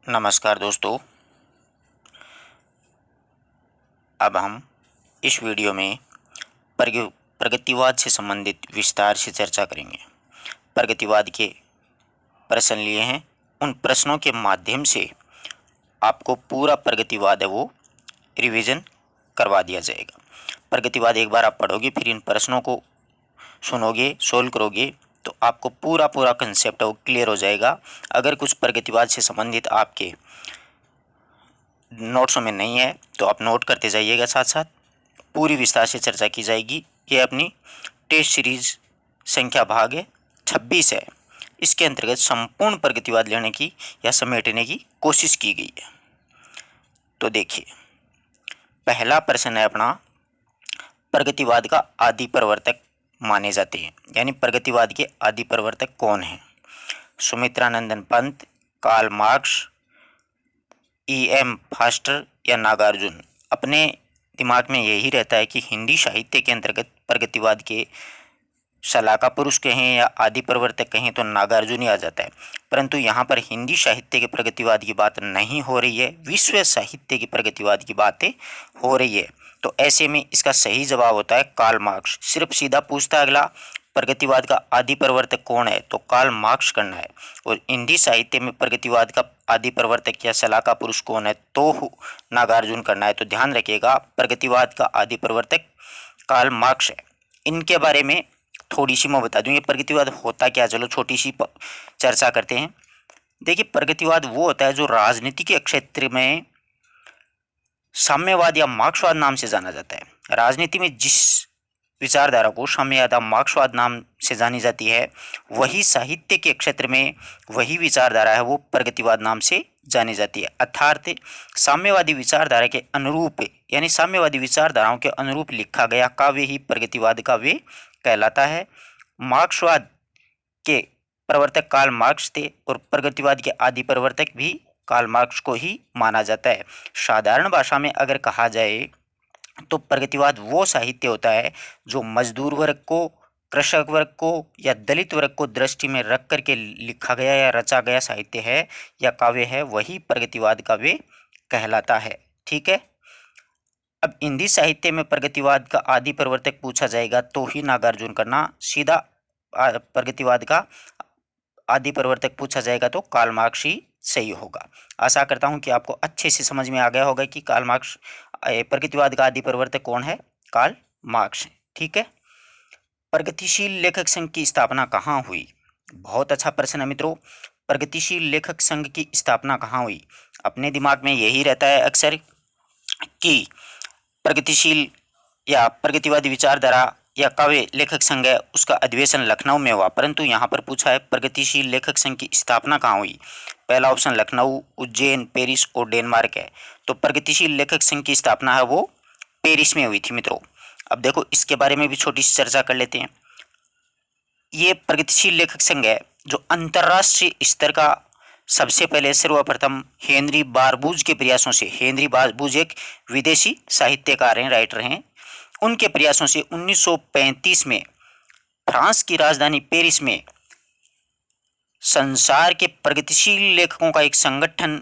नमस्कार दोस्तों। अब हम इस वीडियो में प्रगतिवाद से संबंधित विस्तार से चर्चा करेंगे। प्रगतिवाद के प्रश्न लिए हैं, उन प्रश्नों के माध्यम से आपको पूरा प्रगतिवाद है वो रिवीजन करवा दिया जाएगा। प्रगतिवाद एक बार आप पढ़ोगे, फिर इन प्रश्नों को सुनोगे, सोल्व करोगे, तो आपको पूरा कंसेप्ट है वो क्लियर हो जाएगा। अगर कुछ प्रगतिवाद से संबंधित आपके नोट्सों में नहीं है तो आप नोट करते जाइएगा, साथ साथ पूरी विस्तार से चर्चा की जाएगी। ये अपनी टेस्ट सीरीज संख्या भाग है 26 है। इसके अंतर्गत संपूर्ण प्रगतिवाद लेने की या समेटने की कोशिश की गई है। तो देखिए, पहला प्रश्न है अपना, प्रगतिवाद का आदि प्रवर्तक माने जाते हैं, यानी प्रगतिवाद के आदि प्रवर्तक कौन हैं? Sumitranandan Pant, Karl Marx, E.M. Forster या नागार्जुन। अपने दिमाग में यही रहता है कि हिंदी साहित्य के अंतर्गत प्रगतिवाद के शलाका पुरुष कहें या आदि प्रवर्तक कहें तो नागार्जुन ही आ जाता है। परंतु यहाँ पर हिंदी साहित्य के प्रगतिवाद की बात नहीं हो रही है, विश्व साहित्य की प्रगतिवाद की बातें हो रही है। तो ऐसे में इसका सही जवाब होता है कार्ल मार्क्स। सिर्फ सीधा पूछता है अगला, प्रगतिवाद का आदि प्रवर्तक कौन है, तो कार्ल मार्क्स करना है। और हिंदी साहित्य में प्रगतिवाद का आदि प्रवर्तक या शलाका पुरुष कौन है, तो नागार्जुन करना है। तो ध्यान रखिएगा, प्रगतिवाद का आदि प्रवर्तक कार्ल मार्क्स है। इनके बारे में थोड़ी सी मैं बता दूं, ये प्रगतिवाद होता क्या, चलो छोटी सी चर्चा करते हैं। देखिए, प्रगतिवाद वो होता है जो राजनीति के क्षेत्र में साम्यवाद या मार्क्सवाद नाम से जाना जाता है। राजनीति में जिस विचारधारा को साम्यवाद या मार्क्सवाद नाम से जानी जाती है, वही साहित्य के क्षेत्र में वही विचारधारा है वो प्रगतिवाद नाम से जानी जाती है। अर्थात साम्यवादी विचारधारा के अनुरूप, यानी साम्यवादी विचारधाराओं के अनुरूप लिखा गया काव्य ही प्रगतिवाद काव्य कहलाता है। मार्क्सवाद के प्रवर्तक कार्ल मार्क्स थे और प्रगतिवाद के आदि प्रवर्तक भी कार्ल मार्क्स को ही माना जाता है। साधारण भाषा में अगर कहा जाए तो प्रगतिवाद वो साहित्य होता है जो मजदूर वर्ग को, कृषक वर्ग को या दलित वर्ग को दृष्टि में रख करके लिखा गया या रचा गया साहित्य है या काव्य है, वही प्रगतिवाद काव्य कहलाता है। ठीक है। अब हिंदी साहित्य में प्रगतिवाद का आदि प्रवर्तक पूछा जाएगा तो ही नागार्जुन करना, सीधा प्रगतिवाद का आदि प्रवर्तक पूछा जाएगा तो कार्ल मार्क्स ही सही होगा। आशा करता हूं कि आपको अच्छे से समझ में आ गया होगा कि कार्ल मार्क्स प्रगतिवाद का आदि प्रवर्तक कौन है, कार्ल मार्क्स है। ठीक है। प्रगतिशील लेखक संघ की स्थापना कहाँ हुई? बहुत अच्छा प्रश्न है मित्रों। प्रगतिशील लेखक संघ की स्थापना कहाँ हुई? अपने दिमाग में यही रहता है अक्सर कि प्रगतिशील या प्रगतिवादी विचारधारा या काव्य लेखक संघ है उसका अधिवेशन लखनऊ में हुआ, परंतु यहाँ पर पूछा है प्रगतिशील लेखक संघ की स्थापना कहाँ हुई। पहला ऑप्शन लखनऊ, उज्जैन, पेरिस और डेनमार्क है। तो प्रगतिशील लेखक संघ की स्थापना है वो पेरिस में हुई थी मित्रों। अब देखो, इसके बारे में भी छोटी सी चर्चा कर लेते हैं। ये प्रगतिशील लेखक संघ है जो अंतर्राष्ट्रीय स्तर का सबसे पहले सर्वप्रथम हेनरी बारबूज के प्रयासों से, हेनरी बारबूज एक विदेशी साहित्यकार हैं, राइटर हैं, उनके प्रयासों से 1935 में फ्रांस की राजधानी पेरिस में संसार के प्रगतिशील लेखकों का एक संगठन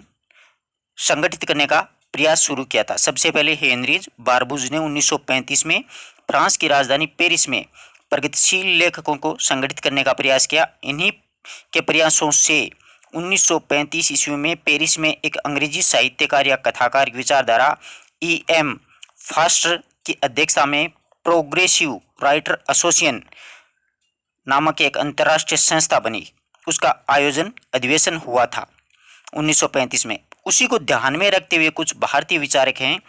संगठित करने का प्रयास शुरू किया था। सबसे पहले हेनरी बारबूज ने 1935 में फ्रांस की राजधानी पेरिस में प्रगतिशील लेखकों को संगठित करने का प्रयास किया। इन्हीं के प्रयासों से 1935 ईस्वी में पेरिस में एक अंग्रेजी साहित्यकार या कथाकार की विचारधारा E.M. फास्टर की अध्यक्षता में प्रोग्रेसिव राइटर एसोसिएशन नामक एक अंतर्राष्ट्रीय संस्था बनी। उसका आयोजन अधिवेशन हुआ था 1935 में। उसी को ध्यान में रखते हुए कुछ भारतीय विचारक हैं,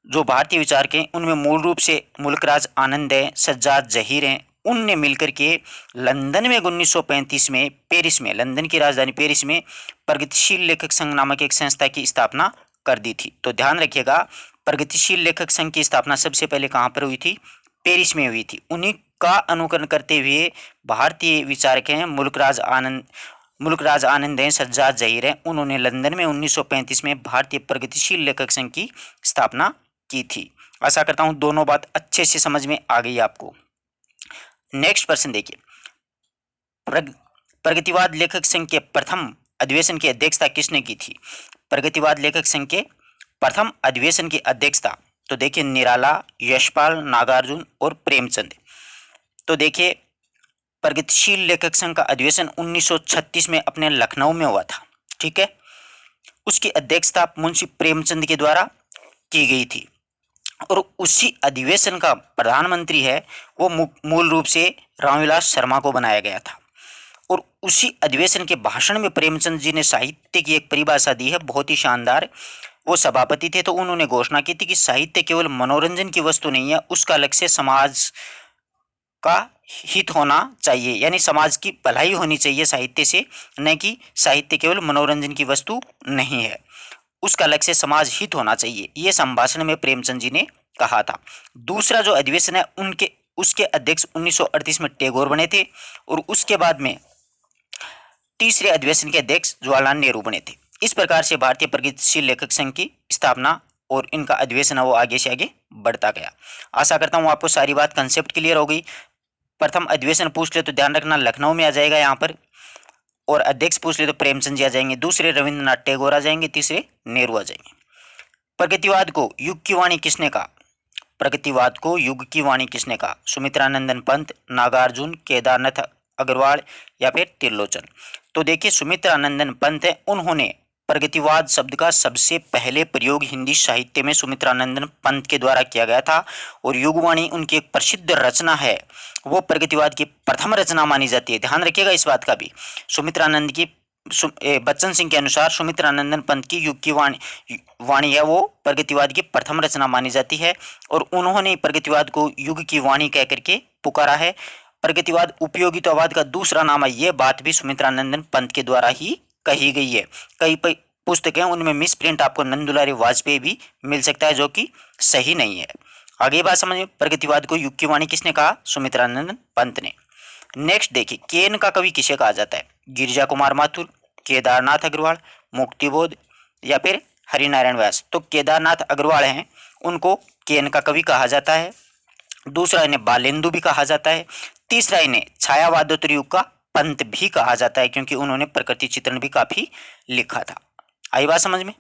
जो भारतीय विचारक हैं उनमें मूल रूप से मुल्कराज आनंद हैं, सज्जाद जहीर हैं, उनने मिलकर के लंदन में 1935 में पेरिस में, लंदन की राजधानी पेरिस में प्रगतिशील लेखक संघ नामक एक संस्था की स्थापना कर दी थी। तो ध्यान रखिएगा, प्रगतिशील लेखक संघ की स्थापना सबसे पहले कहाँ पर हुई थी? पेरिस में हुई थी। उन्हीं का अनुकरण करते हुए भारतीय विचारक हैं मुल्कराज आनंद हैं, सज्जाद जहीर हैं, उन्होंने लंदन में 1935 में भारतीय प्रगतिशील लेखक संघ की स्थापना की थी। आशा करता हूं दोनों बात अच्छे से समझ में आ गई आपको। नेक्स्ट प्रश्न देखिए, प्रगतिवाद लेखक संघ के प्रथम अधिवेशन की अध्यक्षता किसने की थी? प्रगतिवाद लेखक संघ के प्रथम अधिवेशन की अध्यक्षता तो देखिए निराला, यशपाल, नागार्जुन और प्रेमचंद। तो देखिए प्रगतिशील लेखक संघ का अधिवेशन 1936 में अपने लखनऊ में हुआ था, ठीक है। उसकी अध्यक्षता मुंशी प्रेमचंद के द्वारा की गई थी और उसी अधिवेशन का प्रधानमंत्री है वो मूल रूप से रामविलास शर्मा को बनाया गया था। और उसी अधिवेशन के भाषण में प्रेमचंद जी ने साहित्य की एक परिभाषा दी है, बहुत ही शानदार। वो सभापति थे तो उन्होंने घोषणा की थी कि साहित्य केवल मनोरंजन की वस्तु नहीं है, उसका लक्ष्य समाज का हित होना चाहिए, यानी समाज की भलाई होनी चाहिए साहित्य से, न कि साहित्य केवल मनोरंजन की वस्तु नहीं है, उसका लक्ष्य समाज हित होना चाहिए। ये संभाषण में प्रेमचंद जी ने कहा था। दूसरा जो अधिवेशन है उनके उसके अध्यक्ष 1938 में टैगोर बने थे और उसके बाद में तीसरे अधिवेशन के अध्यक्ष जवाहरलाल नेहरू बने थे। इस प्रकार से भारतीय प्रगतिशील लेखक संघ की स्थापना और इनका अधिवेशन है वो आगे से आगे बढ़ता गया। आशा करता हूँ आपको सारी बात कंसेप्ट क्लियर हो गई। प्रथम अधिवेशन पूछ ले तो ध्यान रखना लखनऊ में आ जाएगा यहाँ पर, और अध्यक्ष पूछ ले तो प्रेमचंद जी आ जाएंगे, दूसरे रविंद्रनाथ टैगोर आ जाएंगे, तीसरे नेहरू आ जाएंगे। प्रगतिवाद को युग की वाणी किसने कहा? प्रगतिवाद को युग की वाणी किसने कहा? सुमित्रानंदन पंत, नागार्जुन, केदारनाथ अग्रवाल या फिर त्रिलोचन। तो देखिए सुमित्रानंदन पंत है, उन्होंने प्रगतिवाद शब्द का सबसे पहले प्रयोग हिंदी साहित्य में सुमित्रानंदन पंत के द्वारा किया गया था और युगवाणी उनकी एक प्रसिद्ध रचना है, वो प्रगतिवाद की प्रथम रचना मानी जाती है। ध्यान रखिएगा इस बात का भी। सुमित्रानंद की बच्चन सिंह के अनुसार सुमित्रानंदन पंत की युग की वाणी है वो प्रगतिवाद की प्रथम रचना मानी जाती है और उन्होंने प्रगतिवाद को युग की वाणी कह करके पुकारा है। प्रगतिवाद उपयोगितावाद का दूसरा नाम है, ये बात भी सुमित्रानंदन पंत के द्वारा ही कही गई है। कई पुस्तकें उनमें मिस प्रिंट आपको नंदुलारी वाजपेयी भी मिल सकता है जो कि सही नहीं है। आगे बात समझिए, प्रगतिवाद को युग की वाणी किसने कहा? सुमित्रानंदन पंत ने। नेक्स्ट देखिए, केन का कवि किसे कहा जाता है? गिरिजा कुमार माथुर, केदारनाथ अग्रवाल, मुक्तिबोध या फिर हरिनारायण व्यास। तो केदारनाथ अग्रवाल हैं, उनको केन का कवि कहा जाता है। दूसरा इन्हें बालेंदु भी कहा जाता है। तीसरा इन्हें छायावादोत्तर युग का पंत भी कहा जाता है क्योंकि उन्होंने प्रकृति चित्रण भी काफी लिखा था। आई बात समझ में?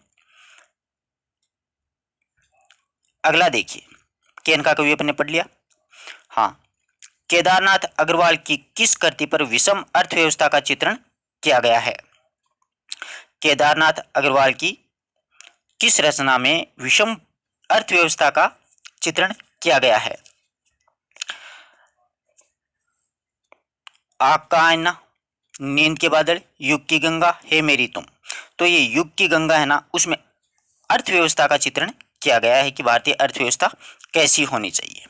अगला देखिए, केन का कवि अपने पढ़ लिया। हाँ, केदारनाथ अग्रवाल की किस कृति पर विषम अर्थव्यवस्था का चित्रण किया गया है? केदारनाथ अग्रवाल की किस रचना में विषम अर्थव्यवस्था का चित्रण किया गया है? आग का आईना, नींद के बादल, युग की गंगा, हे मेरी तुम। तो ये युग की गंगा है ना, उसमें अर्थव्यवस्था का चित्रण किया गया है कि भारतीय अर्थव्यवस्था कैसी होनी चाहिए।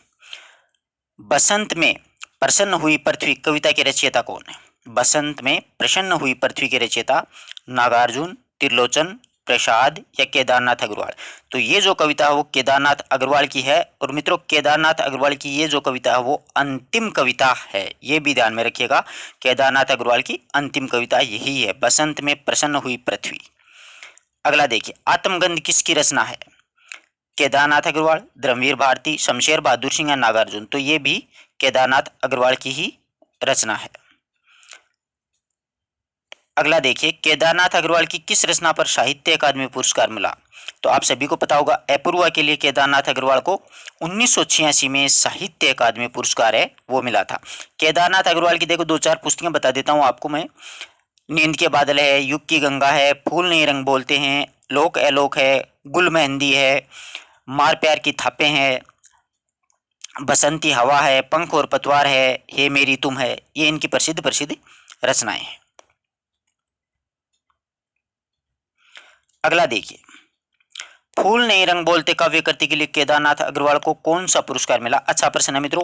बसंत में प्रसन्न हुई पृथ्वी कविता के रचयिता कौन है? बसंत में प्रसन्न हुई पृथ्वी के रचयिता नागार्जुन, त्रिलोचन, प्रसाद या केदारनाथ अग्रवाल। तो ये जो कविता है वो केदारनाथ अग्रवाल की है और मित्रों केदारनाथ अग्रवाल की ये जो कविता है वो अंतिम कविता है, ये भी ध्यान में रखिएगा। केदारनाथ अग्रवाल की अंतिम कविता यही है, बसंत में प्रसन्न हुई पृथ्वी। अगला देखिए, आत्मगंध किसकी रचना है? केदारनाथ अग्रवाल, धर्मवीर भारती, शमशेर बहादुर सिंह या नागार्जुन। तो ये भी केदारनाथ अग्रवाल की ही रचना है। अगला देखिए, केदारनाथ अग्रवाल की किस रचना पर साहित्य अकादमी पुरस्कार मिला? तो आप सभी को पता होगा, अपूर्वा के लिए केदारनाथ अग्रवाल को 1986 में साहित्य अकादमी पुरस्कार है वो मिला था। केदारनाथ अग्रवाल की देखो दो चार पुस्तकें बता देता हूँ आपको मैं। नींद के बादल है, युग की गंगा है, फूल नहीं रंग बोलते हैं, लोक एलोक है, गुल मेहंदी है, मार प्यार की थापे हैं, बसंती हवा है, पंख और पतवार है, हे मेरी तुम है। ये इनकी प्रसिद्ध प्रसिद्ध रचनाएं हैं। अगला देखिए, फूल नहीं रंग बोलते काव्य कृति के लिए केदारनाथ अग्रवाल को कौन सा पुरस्कार मिला? अच्छा प्रश्न है मित्रों।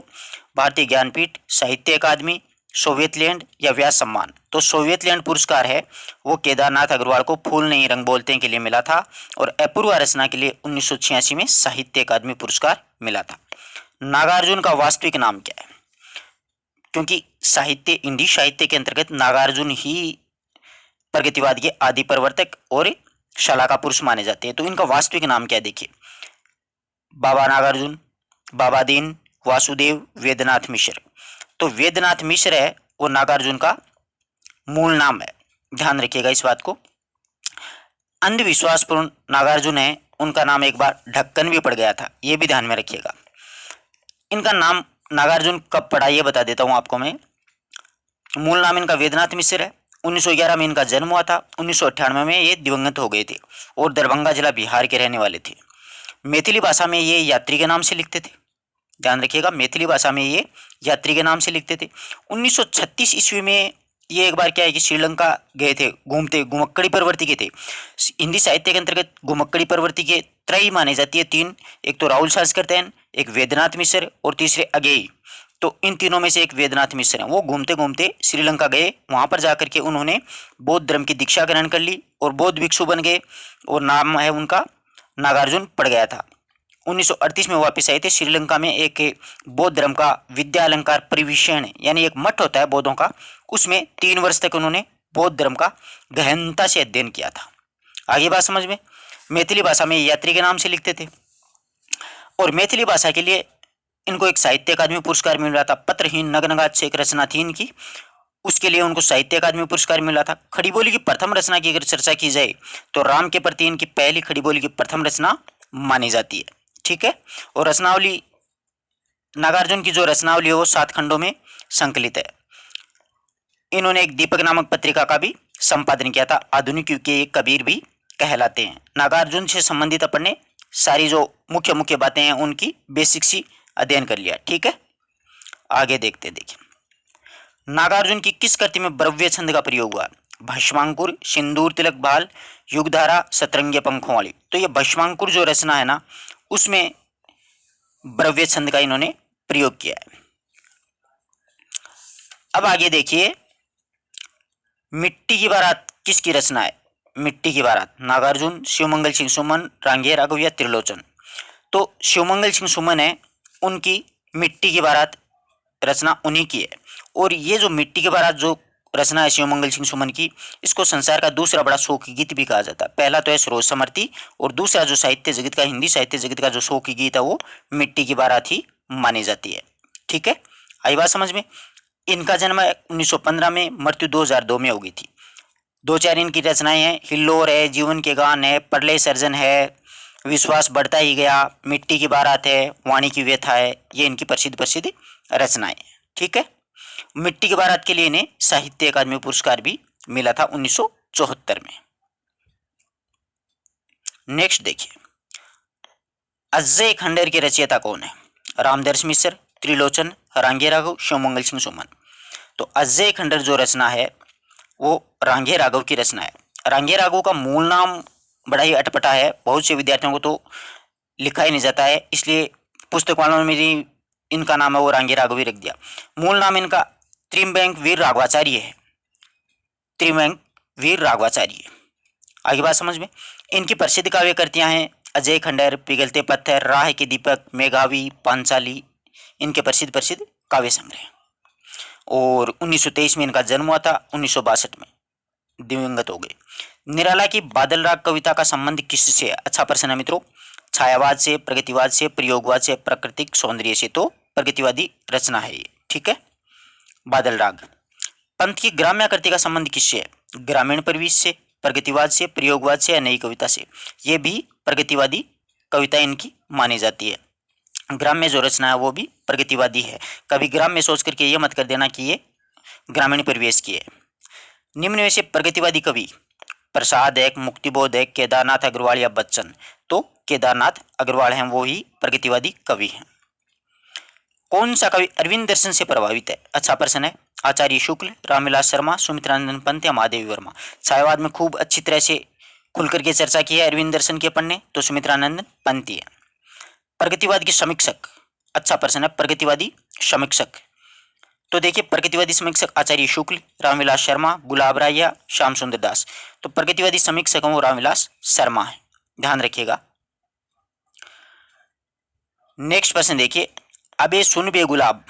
भारतीय ज्ञानपीठ, साहित्य अकादमी, सोवियत लैंड या व्यास सम्मान। तो सोवियत लैंड पुरस्कार है वो केदारनाथ अग्रवाल को फूल नहीं रंग बोलते के लिए मिला था और अपूर्वा रचना के लिए 1986 में साहित्य अकादमी पुरस्कार मिला था। नागार्जुन का वास्तविक नाम क्या है? क्योंकि साहित्य इंडी साहित्य के अंतर्गत नागार्जुन ही प्रगतिवाद के आदि प्रवर्तक और शलाका पुरुष माने जाते हैं। तो इनका वास्तविक नाम क्या है देखिए, बाबा नागार्जुन, बाबा दीन, वासुदेव, वेदनाथ मिश्र। तो वेदनाथ मिश्र है वो नागार्जुन का मूल नाम है। ध्यान रखिएगा इस बात को। अंधविश्वासपूर्ण नागार्जुन है, उनका नाम एक बार ढक्कन भी पड़ गया था, ये भी ध्यान में रखिएगा। इनका नाम नागार्जुन कब पड़ा ये बता देता हूं आपको मैं। मूल नाम इनका वेदनाथ मिश्र है। 1911 में इनका जन्म हुआ था। 1998 में ये दिवंगत हो गए थे और दरभंगा जिला बिहार के रहने वाले थे। मैथिली भाषा में ये यात्री के नाम से लिखते थे। ध्यान रखिएगा, मैथिली भाषा में ये यात्री के नाम से लिखते थे। 1936 ईस्वी में ये एक बार क्या है कि श्रीलंका गए थे घूमते, घुमक्कड़ी प्रवृत्ति के थे। हिंदी साहित्य के अंतर्गत घुमक्कड़ी प्रवृत्ति के त्रयी मानी जाती है, तीन। एक तो राहुल सांस्कृत्यन, एक वेदनाथ मिश्र और तीसरे अगेई। तो इन तीनों में से एक वेदनाथ मिश्र हैं। वो घूमते घूमते श्रीलंका गए, वहां पर जाकर के उन्होंने बौद्ध धर्म की दीक्षा ग्रहण कर ली और बौद्ध भिक्षु बन गए और नाम है उनका नागार्जुन पड़ गया था। 1938 में वापस आए थे। श्रीलंका में एक बौद्ध धर्म का विद्या अलंकार परिवीक्षण यानी एक मठ होता है बौद्धों का, उसमें 3 वर्ष तक उन्होंने बौद्ध धर्म का गहनता से अध्ययन किया था। आगे बात समझ में। मैथिली भाषा में यात्री के नाम से लिखते थे और मैथिली भाषा के लिए इनको एक साहित्य अकादमी पुरस्कार मिल रहा था। पत्रहीन नग्नगात से एक रचना थी इनकी, उसके लिए उनको साहित्य अकादमी पुरस्कार मिला था। खड़ी बोली की प्रथम रचना की अगर चर्चा की जाए तो राम के प्रति इनकी पहली खड़ी बोली की प्रथम रचना मानी जाती है। ठीक है। और रचनावली, नागार्जुन की जो रचनावली है वो 7 खंडों में संकलित है। इन्होंने एक दीपक नामक पत्रिका का भी संपादन किया था। आधुनिक युग के कबीर भी कहलाते हैं। नागार्जुन से संबंधित अपन ने सारी जो मुख्य मुख्य बातें हैं उनकी बेसिक सी अध्ययन कर लिया। ठीक है, आगे देखते देखिए नागार्जुन की किस कृति में ब्रव्य छंद का प्रयोग हुआ। भस्मांकुर, सिंदूर तिलक भाल, युगधारा, सतरंगी पंखों वाली। तो ये भस्मांकुर जो रचना है ना, उसमें ब्रव्य छंद का इन्होंने प्रयोग किया है। अब आगे देखिए, मिट्टी की बारात किसकी रचना है। मिट्टी की बारात नागार्जुन, शिवमंगल सिंह सुमन, रांगे राघव या त्रिलोचन। तो शिवमंगल सिंह सुमन है, उनकी मिट्टी की बारात रचना उन्हीं की है। और ये जो मिट्टी की बारात जो रचना है शिवमंगल सिंह सुमन की, इसको संसार का दूसरा बड़ा शोक गीत भी कहा जाता है। पहला तो है सरोज समर्ति और दूसरा जो साहित्य जगत का, हिंदी साहित्य जगत का जो शोक गीत है वो मिट्टी की बारात ही मानी जाती है। ठीक है, आई बात समझ में। इनका जन्म 1915 में, मृत्यु 2002 में हो गई थी। 2-4 इनकी रचनाएं हैं। हिल्लोर है, जीवन के गान है, प्रलय सर्जन है, विश्वास बढ़ता ही गया, मिट्टी की बारात है, वाणी की व्यथा है। ये इनकी प्रसिद्ध प्रसिद्ध रचनाएं। ठीक है, मिट्टी की बारात के लिए इन्हें साहित्य अकादमी पुरस्कार भी मिला था 1974 में। नेक्स्ट देखिए, अजय खंडेर के रचयिता कौन है। रामदर्श मिश्र, त्रिलोचन, रांगे राघव, शिवमंगल सिंह सुमन। तो अजय खंडेर जो रचना है वो रांगे राघव की रचना है। रांगे राघव का मूल नाम बड़ा ही अटपटा है, बहुत से विद्यार्थियों को तो लिखा ही नहीं जाता है, इसलिए पुस्तक वालों ने मेरी इनका नाम है वो रांगे राघव ही रख दिया। मूल नाम इनका त्रिम्बैंक वीर राघवाचार्य है। त्रिम्बैंक वीर राघवाचार्य। आगे बात समझ में। इनकी प्रसिद्ध काव्य कृतियां हैं अजय खंडेर, पिघलते पत्थर, राह के दीपक, मेघावी, पांचाली। इनके प्रसिद्ध प्रसिद्ध काव्य संग्रह। और 1923 में इनका जन्म हुआ था। 1962 में दिवंगत हो गए। निराला की बादल राग कविता का संबंध किससे है। अच्छा प्रश्न है मित्रों। छायावाद से, प्रगतिवाद से, प्रयोगवाद से, प्राकृतिक सौंदर्य से। तो प्रगतिवादी रचना है ये। ठीक है, बादल राग। पंत की ग्राम्य कृति का संबंध किससे है। ग्रामीण परिवेश से, प्रगतिवाद से, प्रयोगवाद से या नई कविता से। ये भी प्रगतिवादी कविता इनकी मानी जाती है। ग्राम्य जो रचना है वो भी प्रगतिवादी है। कभी ग्राम्य सोच करके ये मत कर देना कि ये ग्रामीण परिवेश की है। निम्न में से प्रगतिवादी कवि प्रसाद एक, मुक्तिबोध एक, केदारनाथ अग्रवाल या बच्चन। तो केदारनाथ अग्रवाल हैं, वो ही प्रगतिवादी कवि हैं। कौन सा कवि अरविंद दर्शन से प्रभावित है। अच्छा प्रश्न है। आचार्य शुक्ल, रामविलास शर्मा, सुमित्रानंद पंत या महादेवी वर्मा। छायावाद में खूब अच्छी तरह से खुल करके चर्चा की है अरविंद दर्शन के अपन ने, तो सुमित्रानंद पंत है। प्रगतिवाद के समीक्षक। अच्छा प्रश्न है। प्रगतिवादी समीक्षक, तो देखिए प्रगतिवादी समीक्षक आचार्य शुक्ल, रामविलास शर्मा, गुलाब राय या श्याम सुंदर दास। तो प्रगतिवादी समीक्षक वो रामविलास शर्मा है, ध्यान रखिएगा। नेक्स्ट प्रश्न देखिए, अबे सुन बे गुलाब,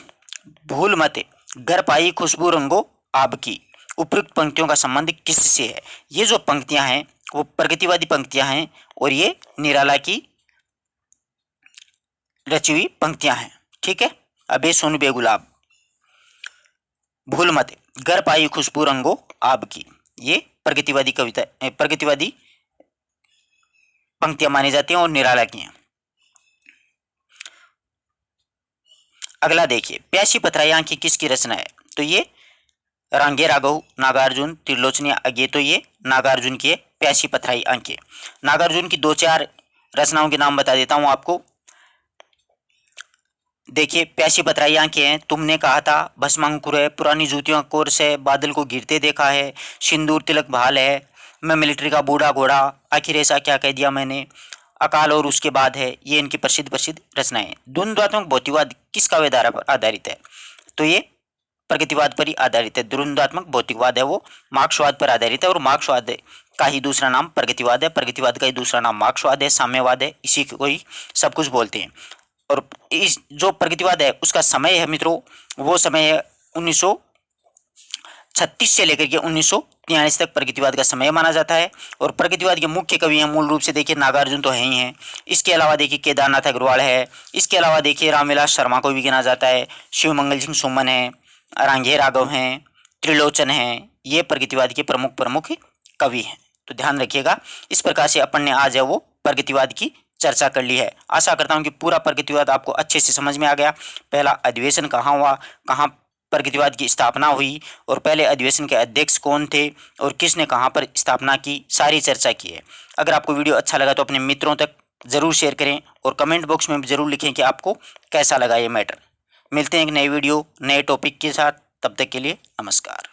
भूल मत, घर पाई खुशबू रंगो आपकी। उपयुक्त पंक्तियों का संबंध किससे है। ये जो पंक्तियां हैं वो प्रगतिवादी पंक्तियां हैं और ये निराला की रची हुई पंक्तियां हैं। ठीक है, अबे सुन बे गुलाब, भूल मत, घर पाई खुशबू रंगो आपकी, ये प्रगतिवादी पंक्तियां मानी जाती हैं और निराला की हैं। अगला देखिए, प्यासी पथराई आंखें किसकी रचना है? तो ये रांगे राघव, नागार्जुन, त्रिलोचनी अज्ञे, तो ये नागार्जुन की है प्यासी पथराई आंखें। नागार्जुन की 2-4 रचनाओं के नाम बता देता हूं आपको। देखिए, प्यासी पथराई आंखें हैं, तुमने कहा था, भस्मांकुर है, पुरानी जूतियों का कोर्स है, बादल को गिरते देखा है, सिंदूर तिलक भाल है, मैं मिलिट्री का बूढ़ा घोड़ा, आखिर ऐसा क्या कह दिया मैंने, अकाल और उसके बाद है, ये इनकी प्रसिद्ध प्रसिद्ध रचनाएं। द्वंद्वात्मक भौतिकवाद किस काव्यधारा पर आधारित है? तो ये प्रगतिवाद पर ही आधारित है। द्वंद्वात्मक भौतिकवाद है वो मार्क्सवाद पर आधारित है, और मार्क्सवाद का ही दूसरा नाम प्रगतिवाद है, प्रगतिवाद का ही दूसरा नाम मार्क्सवाद है, साम्यवाद है, इसी को ही सब कुछ बोलते हैं। और इस जो प्रगतिवाद है उसका समय है मित्रों, वो समय है 1936 से लेकर के 1943 तक प्रगतिवाद का समय माना जाता है। और प्रगतिवाद के मुख्य कवि हैं मूल रूप से देखिए नागार्जुन तो है ही हैं, इसके अलावा देखिए केदारनाथ अग्रवाल है, इसके अलावा देखिए रामविलास शर्मा को भी गिना जाता है, शिव मंगल सिंह सुमन है, रांगे राघव हैं, त्रिलोचन हैं, ये प्रगतिवाद के प्रमुख प्रमुख कवि हैं। तो ध्यान रखिएगा। इस प्रकार से अपन ने आज है वो प्रगतिवाद की चर्चा कर ली है। आशा करता हूं कि पूरा प्रगतिवाद आपको अच्छे से समझ में आ गया। पहला अधिवेशन कहाँ हुआ, कहाँ प्रगतिवाद की स्थापना हुई, और पहले अधिवेशन के अध्यक्ष कौन थे, और किसने कहाँ पर स्थापना की, सारी चर्चा की है। अगर आपको वीडियो अच्छा लगा तो अपने मित्रों तक जरूर शेयर करें, और कमेंट बॉक्स में जरूर लिखें कि आपको कैसा लगा ये मैटर। मिलते हैं एक नई वीडियो नए टॉपिक के साथ, तब तक के लिए नमस्कार।